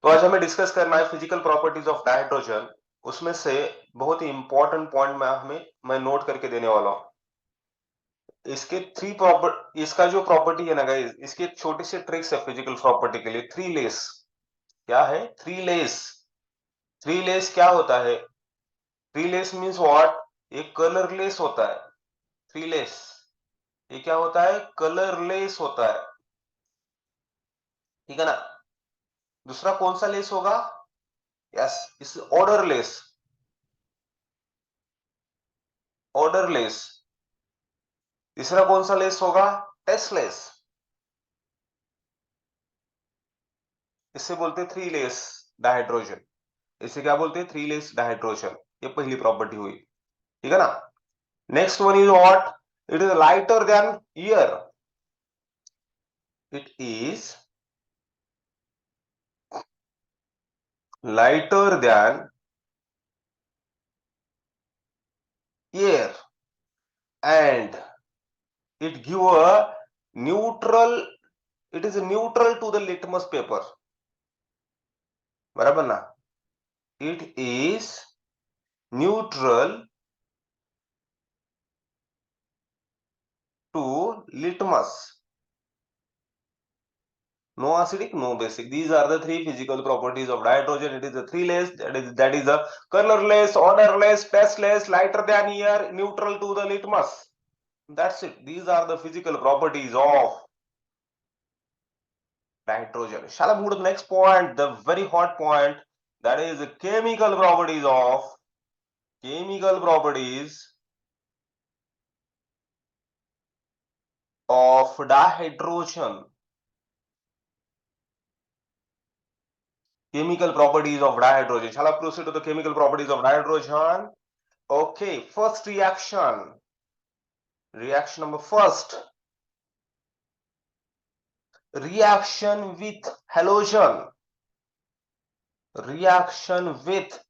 तो आज हमें डिस्कस करना है फिजिकल प्रॉपर्टीज ऑफ डायहाइड्रोजन। उसमें से बहुत ही इंपॉर्टेंट पॉइंट मैं नोट करके देने वाला हूं। इसके इसका जो प्रॉपर्टी है ना गाइस, इसकी एक छोटी सी ट्रिक्स है फिजिकल प्रॉपर्टी के लिए। थ्री लेस क्या है? Three less. थ्री लेस क्या होता है? Three less means what? एक कलरलेस होता है। थ्री लेस ये क्या होता है? कलरलेस होता है, ठीक है ना। दूसरा कौन सा लेस होगा? यस, इस ऑर्डरलेस। ऑर्डरलेस। तीसरा कौन सा लेस होगा? टेस्टलेस। इससे बोलते हैं थ्री लेस डायहाइड्रोजन। इसे क्या बोलते हैं? Three less dihydrogen. ये पहली प्रॉपर्टी हुई, ठीक है ना। Next one is what? It is lighter than air. It is lighter than air and it give a neutral, it is neutral to the litmus paper, बराबर ना। it is neutral to litmus. No acidic, no basic. These are the three physical properties of dihydrogen. It is a three less, that is a colorless, odorless, tasteless, lighter than air, neutral to the litmus. That's it. These are the physical properties of dihydrogen. Shall I move to the next point, the very hot point, that is the chemical properties of dihydrogen. Chemical properties of dihydrogen. Shall I proceed to the chemical properties of dihydrogen? Okay, first reaction. Reaction number first. Reaction with halogen. Reaction with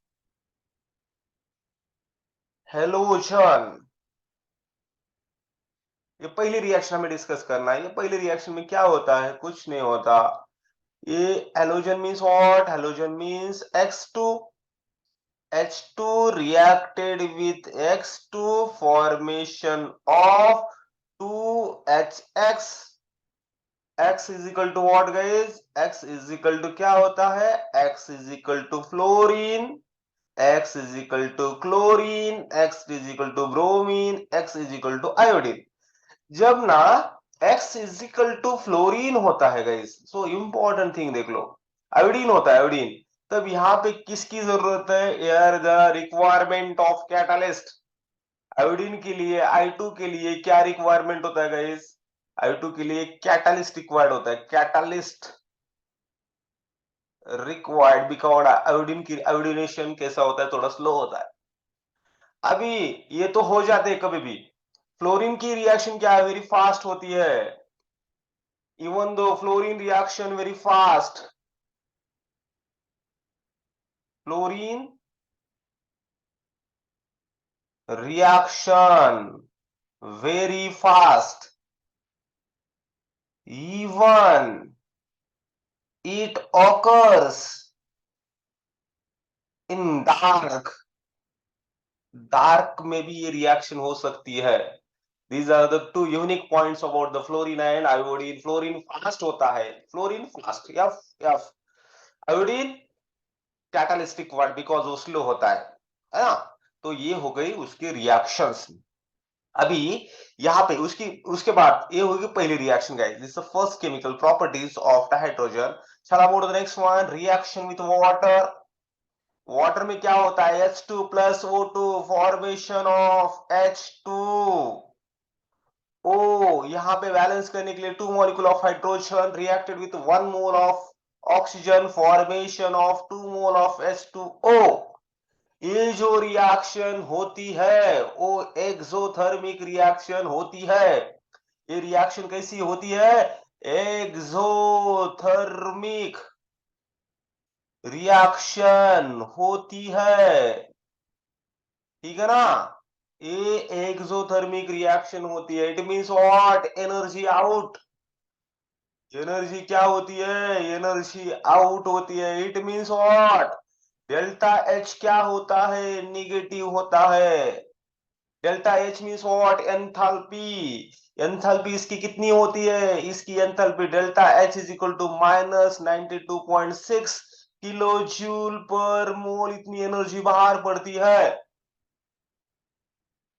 halogen. ये पहली reaction हमें discuss करना है। ये पहली reaction में क्या होता है? कुछ नहीं होता। ये halogen means what? Halogen means X2. H2 reacted with X2, formation of 2HX. X is equal to what guys? X is equal to क्या होता है? X is equal to fluorine, X is equal to chlorine, X is equal to bromine, X is equal to iodine. जब ना X is equal to fluorine होता है guys, so important thing देख लो, iodine होता है आयोडीन, तब यहाँ पे किसकी जरूरत है? यार the requirement of catalyst. Iodine के लिए I2 के लिए क्या रिक्वायरमेंट होता है गाइस? I2 के लिए कैटालिस्ट रिक्वायर्ड होता है। कैटालिस्ट रिक्वायर्ड बिकॉज आयोडीन की आयोडीनेशन कैसा होता है? थोड़ा स्लो होता है। अभी ये तो हो जाते हैं कभी भी। फ्लोरीन की रिएक्शन क्या है? वेरी फास्ट होती है। even though fluorine reaction very fast, fluorine reaction very fast, even it occurs in dark. Dark में भी ये रिएक्शन हो सकती है। These are the two unique points about the fluorine and iodine. Fluorine fast होता है, fluorine fast, F iodine catalytic word because वो slow होता है ना। तो ये हो गई उसकी रिएक्शंस। अभी यहाँ पे उसकी उसके बाद ये होगी पहली reaction guys. This is the first chemical properties of hydrogen. चला move to the next one, reaction with water. Water में क्या होता है? H2 plus O2, formation of H2। ओ यहाँ पे बैलेंस करने के लिए 2 molecule of hydrogen reacted with 1 mole of oxygen, formation of 2 mole of H2O। ये जो रिएक्शन होती है वो एक्सोथर्मिक रिएक्शन होती है। ये रिएक्शन कैसी होती है? एक्सोथर्मिक रिएक्शन होती है, ठीक है ना। ये एक्सोथर्मिक रिएक्शन होती है। It means what? Energy out. Energy क्या होती है? एनर्जी आउट होती है। It means what? Delta H क्या होता है? निगेटिव होता है। Delta H means what? Enthalpy. Enthalpy इसकी कितनी होती है? इसकी enthalpy delta H is equal to -92.6 kilo joule per mole. इतनी एनर्जी बाहर पड़ती है।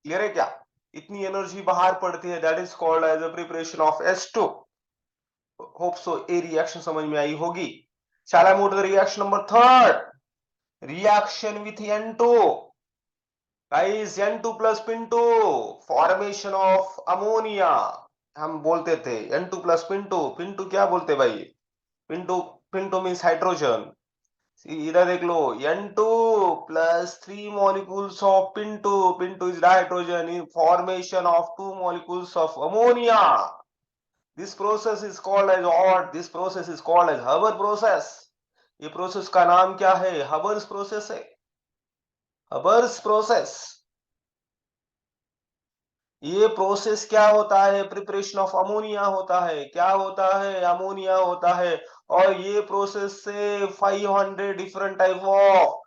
क्लियर है क्या? इतनी एनर्जी बाहर पड़ती है। That is called as a preparation of H2। Hope so ये रिएक्शन समझ में आई होगी। Shall I move to the reaction number third? Reaction with N2. Guys, N2 plus Pin2, formation of ammonia। हम बोलते थे N2 plus Pin2। Pin2 क्या बोलते भाई? Pin2, Pin2 means hydrogen. इधर देख लो, N2 plus 3 molecules of Pin2। Pin2 is dihydrogen in formation of 2 molecules of ammonia। This process is called as what? This process is called as Haber process। ये process का नाम क्या है? Hubbers process है। Hubbers process. ये process क्या होता है? प्रिपरेशन ऑफ अमोनिया होता है। क्या होता है? अमोनिया होता है। और ये प्रोसेस से 500 डिफरेंट टाइप ऑफ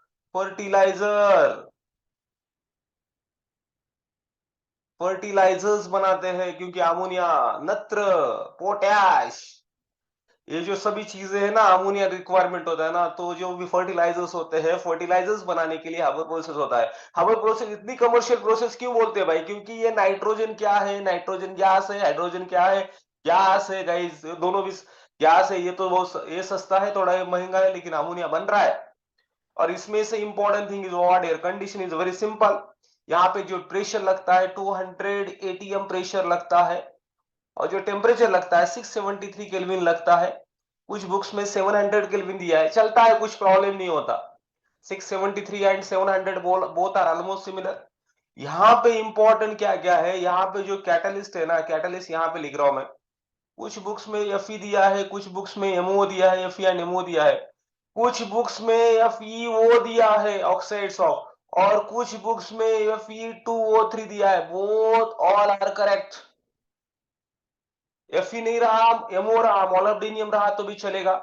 फर्टिलाइजर्स बनाते हैं, क्योंकि अमोनिया, नत्र, पोटैश, ये जो सभी चीजें है ना, अमोनिया रिक्वायरमेंट होता है ना, तो जो भी फर्टिलाइजर्स होते हैं, फर्टिलाइजर्स बनाने के लिए हबर प्रोसेस होता है। हबर प्रोसेस इतनी कमर्शियल प्रोसेस क्यों बोलते हैं भाई? क्योंकि ये नाइट्रोजन क्या है? नाइट्रोजन गैस है। हाइड्रोजन क्या है? गैस है गाइस। दोनों भी गैस है। ये तो बहुत ये सस्ता है, थोड़ा ये महंगा है, लेकिन अमोनिया बन रहा है। और इसमें से important thing is what? Air condition is very simple. यहाँ पे जो प्रेशर लगता है 200 एटीएम प्रेशर लगता है, और जो टेम्परेचर लगता है 673 केल्विन लगता है। कुछ बुक्स में 700 केल्विन दिया है, चलता है, कुछ प्रॉब्लम नहीं होता। 673 and 700 both are almost similar. यहाँ पे इंपॉर्टेंट क्या क्या है? यहाँ पे जो कैटलिस्ट है ना, कैटलिस्ट यहाँ पे लिख रहा हूं मैं। कुछ बुक्स में Fe दिया है, कुछ बुक्स में MO दिया है, Fe एंड MO दिया है। कुछ बुक्स में FeO दिया है, ऑक्साइड्स ऑफ। और कुछ बुक्स में Fe2O3 दिया है। Both all are correct. Fe नहीं रहा, MO रहा, मोलिब्डेनम रहा तो भी चलेगा।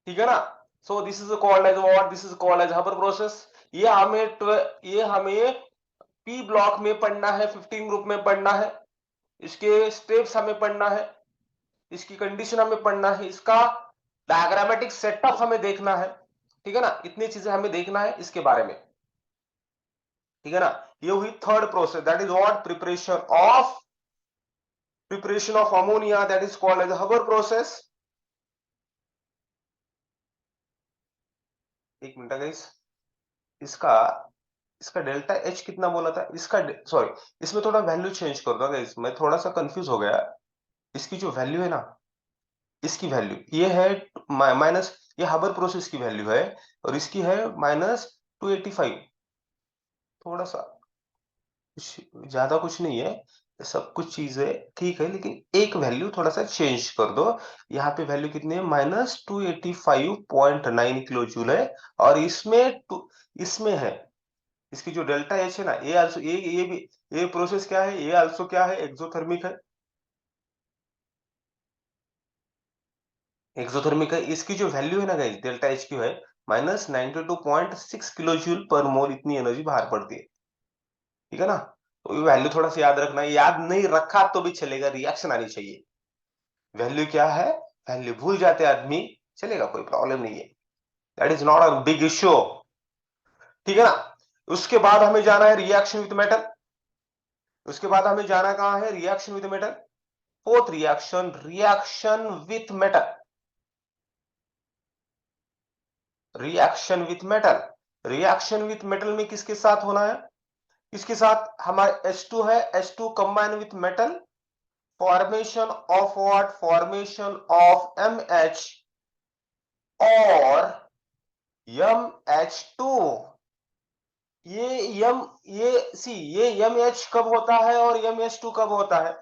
ठीक है ना? So this is called as what? This is called as Haber process. ये हमें पी ब्लॉक में पढ़ना है, 15 ग्रुप में पढ़ना है। इसके स्टेप्स हमें पढ़ना है, इसकी कंडीशन हमें पढ़ना है, इसका डायग्रामेटिक सेटअप हमें देखना है। ठीक है ना? इतनी चीजें हमें देखना है इसके बारे में। ठीक है ना? ये हुई third process, that is what? Preparation of ammonia, that is called as Haber process. एक मिनट गाइस, इसका इसका डेल्टा एच कितना बोला था? इसका सॉरी, इसमें थोड़ा वैल्यू चेंज कर दो गाइस, मैं थोड़ा सा कंफ्यूज हो गया। इसकी जो वैल्यू है ना, इसकी वैल्यू ये है माइनस, ये हबर प्रोसेस की वैल्यू है, और इसकी है -285। थोड़ा सा कुछ ज्यादा कुछ नहीं है, सब कुछ चीजें ठीक है, लेकिन एक वैल्यू थोड़ा सा चेंज कर दो। यहाँ पे वैल्यू कितनी है? -285.9 किलो जूल है। और इसमें है, इसकी जो डेल्टा एच है ना, ये आल्सो ये भी, ये प्रोसेस क्या है? ये आल्सो क्या है? एक्सोथर्मिक है। एक्सोथर्मिक है। इसकी जो वैल्यू है ना गाइस, डेल्टा एच की है -92.6 किलो जूल पर मोल। इतनी एनर्जी बाहर पड़ती है। ठीक है ना? तो ये वैल्यू थोड़ा सा याद रखना है। याद नहीं रखा तो भी चलेगा, रिएक्शन आनी चाहिए। वैल्यू क्या है? वैल्यू भूल जाते आदमी, चलेगा, कोई प्रॉब्लम नहीं है। That is not a big issue. ठीक है ना? उसके बाद हमें जाना है रिएक्शन विद मेटल। उसके बाद हमें जाना कहां है? Reaction with metal. Fourth reaction, reaction with metal. Reaction with metal. Reaction with metal में किसके साथ होना है? किसके साथ? हमारे H2 है, H2 combine with metal, formation of what? Formation of MH और MH2। ये M ये सी ये MH कब होता है और MH2 कब होता है?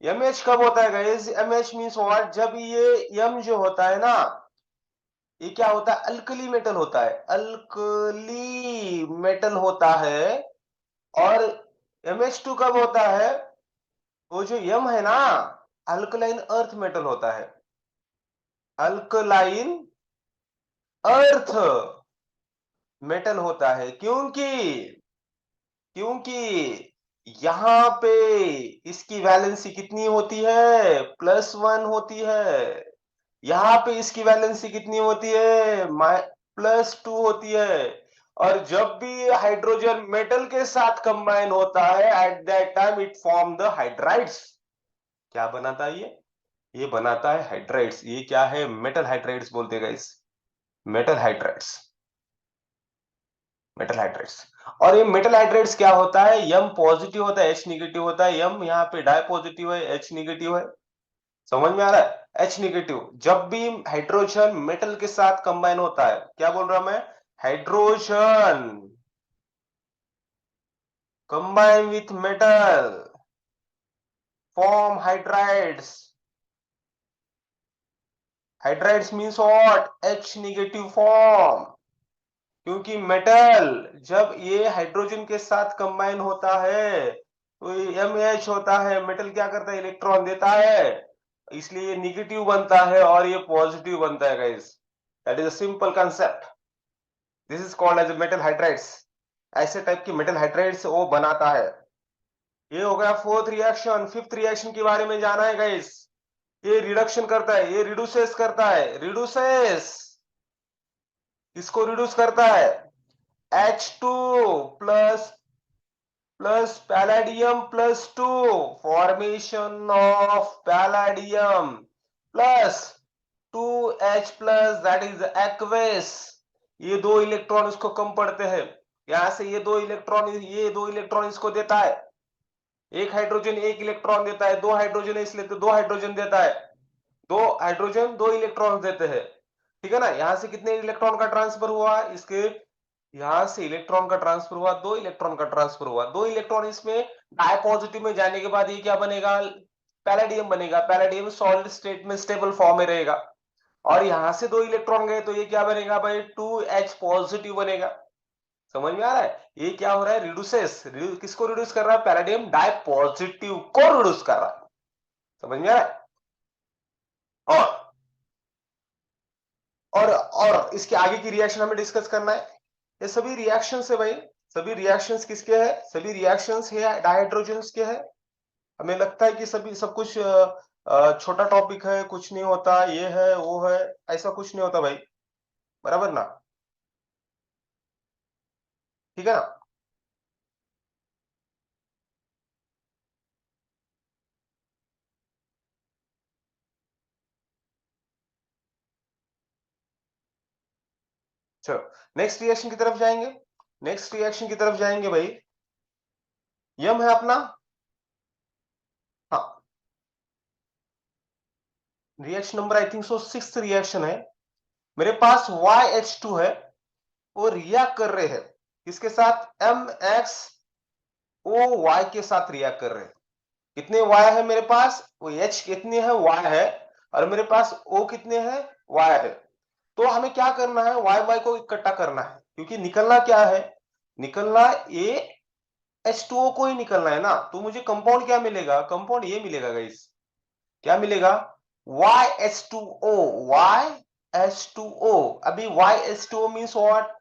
MH कब होता है गाइस? MH means what? जब ये M जो होता है ना, ये क्या होता है? अल्कली मेटल होता है। अल्कली मेटल होता है। और MH2 कब होता है? वो जो M है ना, अल्कलाइन अर्थ मेटल होता है। अल्कलाइन अर्थ मेटल होता है, क्योंकि यहां पे इसकी वैलेंसी कितनी होती है, +1 होती है। यहां पे इसकी वैलेंसी कितनी होती है, +2 होती है। और जब भी हाइड्रोजन मेटल के साथ कंबाइन होता है, at that time it form the hydrides. क्या बनाता है ये बनाता है हाइड्राइड्स। ये क्या है, मेटल हाइड्राइड्स बोलते हैं guys, metal hydrides, metal hydrides. और ये मेटल हाइड्राइड्स क्या होता है, यम पॉजिटिव होता है, एच निगेटिव होता है। यम यहाँ पे डाई पॉजिटिव है, एच निगेटिव है। समझ में आ रहा है, एच निगेटिव। जब भी हाइड्रोजन मेटल के साथ कंबाइन होता है, क्या बोल रहा मैं, hydrogen combine with metal form hydrides. Hydrides means what, H negative form. क्योंकि मेटल जब ये हाइड्रोजन के साथ कंबाइन होता है तो ये MH होता है, मेटल क्या करता है, इलेक्ट्रॉन देता है, इसलिए ये निगेटिव बनता है और ये पॉजिटिव बनता है guys. That is a simple concept. This is called as metal hydrides. ऐसे टाइप की मेटल हाइड्राइड्स वो बनाता है। ये हो गया फोर्थ रिएक्शन। फिफ्थ रिएक्शन के बारे में जाना है गाइस। ये रिडक्शन करता है, ये रिड्यूसेस करता है, रिड्यूसेस। इसको रिड्यूस करता है, H2 plus plus palladium +2, formation of palladium plus 2H plus, that is aqueous. ये दो इलेक्ट्रॉन इसको कम पड़ते हैं, यहां से ये दो इलेक्ट्रॉन इसको देता है। एक हाइड्रोजन एक इलेक्ट्रॉन देता है, दो हाइड्रोजन है इसलिए तो दो हाइड्रोजन देता है, दो हाइड्रोजन दो इलेक्ट्रॉन देते हैं। ठीक है ना, यहां से कितने इलेक्ट्रॉन का ट्रांसफर हुआ, इसके यहां से इलेक्ट्रॉन का ट्रांसफर हुआ, दो इलेक्ट्रॉन का ट्रांसफर हुआ। दो इलेक्ट्रॉन इसमें डाई पॉजिटिव में जाने के बाद ये क्या बनेगा, पैलेडियम बनेगा। पैलेडियम सॉलिड स्टेट में स्टेबल फॉर्म में रहेगा। और यहां से दो इलेक्ट्रॉन गए तो ये क्या बनेगा भाई, 2H पॉजिटिव बनेगा। समझ में आ रहा है, ये क्या हो रहा है, रिड्यूसेस। किसको रिड्यूस कर रहा है, पैलेडियम डाई पॉजिटिव को रिड्यूस कर रहा है। समझ में आ रहा है। और और इसके आगे की रिएक्शन हमें डिस्कस करना है। ये सभी रिएक्शंस है भाई, सभी रिएक्शंस किसके हैं, सभी रिएक्शंस है डाइहाइड्रोजन्स के हैं। हमें लगता है कि सभी सब कुछ छोटा टॉपिक है, कुछ नहीं होता, ये है वो है, ऐसा कुछ नहीं होता भाई, बराबर ना, ठीक है ना। चलो नेक्स्ट रिएक्शन की तरफ जाएंगे। नेक्स्ट रिएक्शन की तरफ जाएंगे भाई। यम है अपना, हाँ, reaction number I think so 6th reaction है। मेरे पास YH2 है, वो रिएक्ट कर रहे हैं किसके साथ, MXOY के साथ रिएक्ट कर रहे हैं। कितने Y है मेरे पास, वो H कितने है, Y है, और मेरे पास O कितने हैं, Y है। तो हमें क्या करना है, Y को इकट्ठा करना है, क्योंकि निकलना क्या है, निकलना ये H2O को ही निकलना है ना। तो मुझे कंपाउंड क्या मिलेगा, कंपाउंड ये मिलेगा गाइस, क्या मिलेगा, YH2O, YH2O। अभी YH2O means what,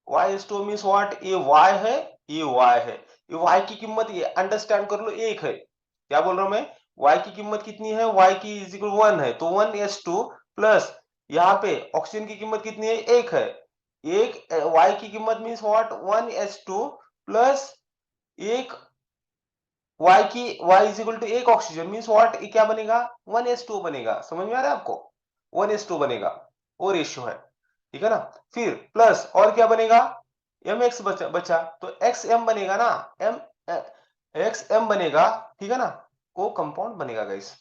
YH2O means what, ये Y है, ये Y है। ये Y की कीमत ये अंडरस्टैंड कर लो, एक है। क्या बोल रहा हूं मैं, Y की कीमत कितनी है, Y की इज इक्वल 1 है, तो 1S2 प्लस यहाँ पे ऑक्सीजन की कीमत कितनी है, एक है। एक Y की कीमत मींस व्हाट, 1S2 प्लस एक Y की, Y इज इक्वल टू एक ऑक्सीजन मींस व्हाट, ये क्या बनेगा, 1S2 बनेगा। समझ में आ रहा है आपको, 1S2 बनेगा, वो रेशियो है, ठीक है ना। फिर प्लस और क्या बनेगा, MX बचा तो XM बनेगा ना, M XM बनेगा, ठीक है ना, को कंपाउंड बनेगा गाइस।